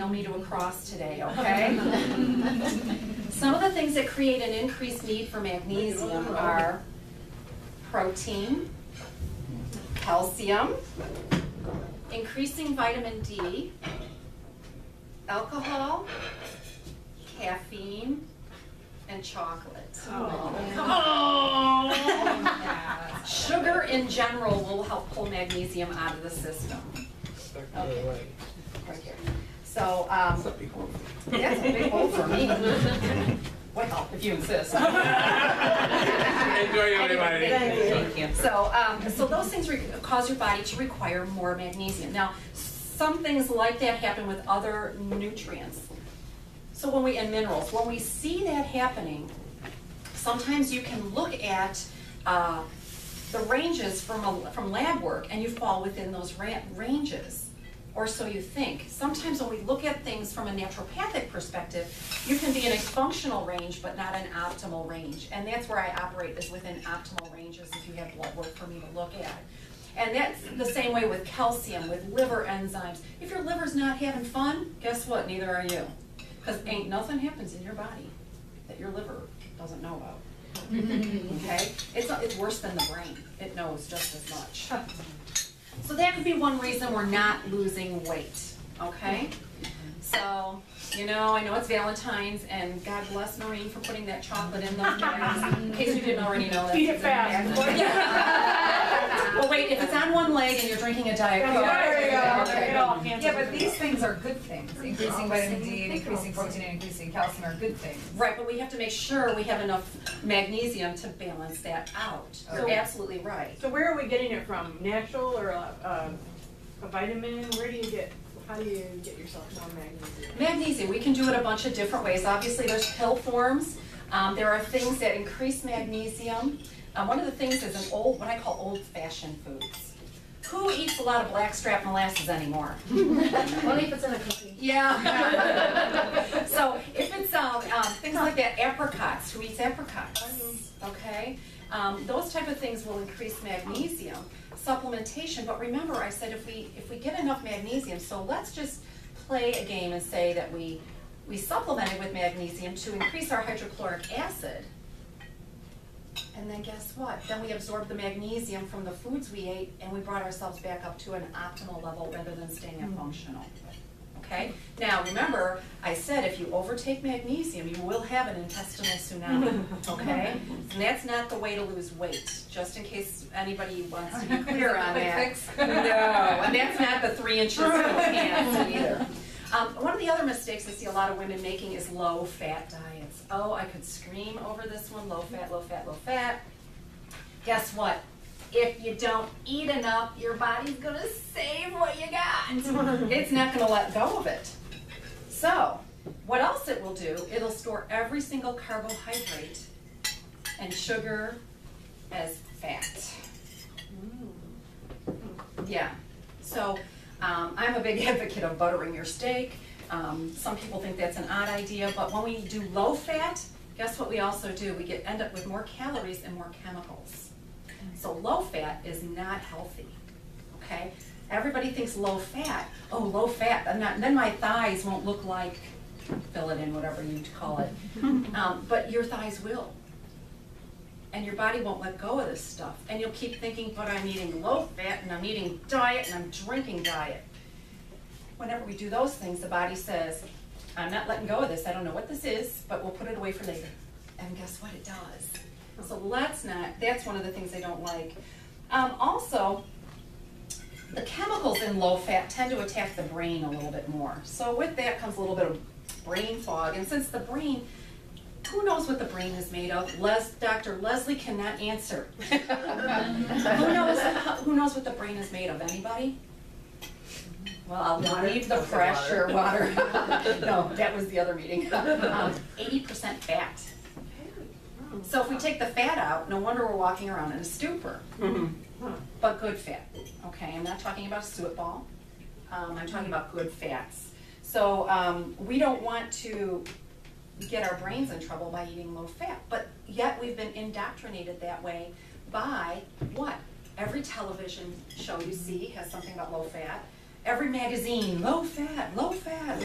no me to a cross today, okay? Some of the things that create an increased need for magnesium are protein, calcium, increasing vitamin D, alcohol, caffeine, and chocolate. Oh. Sugar in general will help pull magnesium out of the system. Okay. Right here. So, that's a big hole for me. Well, if you insist. Enjoy your everybody. So those things cause your body to require more magnesium. Now, some things like that happen with other nutrients. So and minerals, when we see that happening, sometimes you can look at the ranges from lab work and you fall within those ranges. Or so you think. Sometimes when we look at things from a naturopathic perspective, you can be in a functional range but not an optimal range. And that's where I operate, is within optimal ranges if you have blood work for me to look at. And that's the same way with calcium, with liver enzymes. If your liver's not having fun, guess what? Neither are you. Because ain't nothing happens in your body that your liver doesn't know about. Okay? It's worse than the brain. It knows just as much. So that could be one reason we're not losing weight, okay? So, I know it's Valentine's, and God bless Maureen for putting that chocolate in those bags, in case you didn't already know that. Eat it fast. Well, wait, if it's on one leg and you're drinking a Diet Coke. There you go. Okay. Yeah, but these things are good things. Increasing vitamin D and increasing protein and increasing calcium are good things. Right, but we have to make sure we have enough magnesium to balance that out. You're absolutely right. So where are we getting it from? Natural or a vitamin? How do you get yourself more magnesium? Magnesium, we can do it a bunch of different ways. Obviously, there's pill forms. There are things that increase magnesium. One of the things is what I call old-fashioned foods. Who eats a lot of blackstrap molasses anymore? Only if it's in a cookie. Yeah. So if it's things like that, apricots. Who eats apricots? Okay. Those type of things will increase magnesium. Supplementation, but remember I said if we get enough magnesium, so let's just play a game and say that we supplemented with magnesium to increase our hydrochloric acid, and then guess what? Then we absorbed the magnesium from the foods we ate and we brought ourselves back up to an optimal level rather than staying at functional. Okay? Now remember, I said if you overtake magnesium, you will have an intestinal tsunami. Okay? And that's not the way to lose weight, just in case anybody wants to be clear on that. No, and that's not the 3 inches of pants either. One of the other mistakes I see a lot of women making is low-fat diets. Oh, I could scream over this one, low fat, low fat, low fat. Guess what? If you don't eat enough, your body's going to save what you got. It's not going to let go of it. So, what else it will do, it'll store every single carbohydrate and sugar as fat. Yeah. So, I'm a big advocate of buttering your steak. Some people think that's an odd idea, but when we do low fat, guess what we also do? We end up with more calories and more chemicals. So low fat is not healthy, okay? Everybody thinks low fat. Oh, low fat, then my thighs won't look like, fill it in, whatever you call it. But your thighs will. And your body won't let go of this stuff. And you'll keep thinking, but I'm eating low fat, and I'm eating diet, and I'm drinking diet. Whenever we do those things, the body says, I'm not letting go of this. I don't know what this is, but we'll put it away for later. And guess what? It does. So that's one of the things I don't like. Also, the chemicals in low fat tend to attack the brain a little bit more. So with that comes a little bit of brain fog. And since the brain, who knows what the brain is made of? Dr. Leslie cannot answer. Who knows what the brain is made of? Anybody? Well, I'll leave the pressure, water. No, that was the other meeting. 80% fat. So if we take the fat out, no wonder we're walking around in a stupor. But good fat, okay? I'm not talking about a suet ball. I'm talking about good fats. So we don't want to get our brains in trouble by eating low fat, but yet we've been indoctrinated that way by what? Every television show you see has something about low fat. Every magazine, low fat, low fat.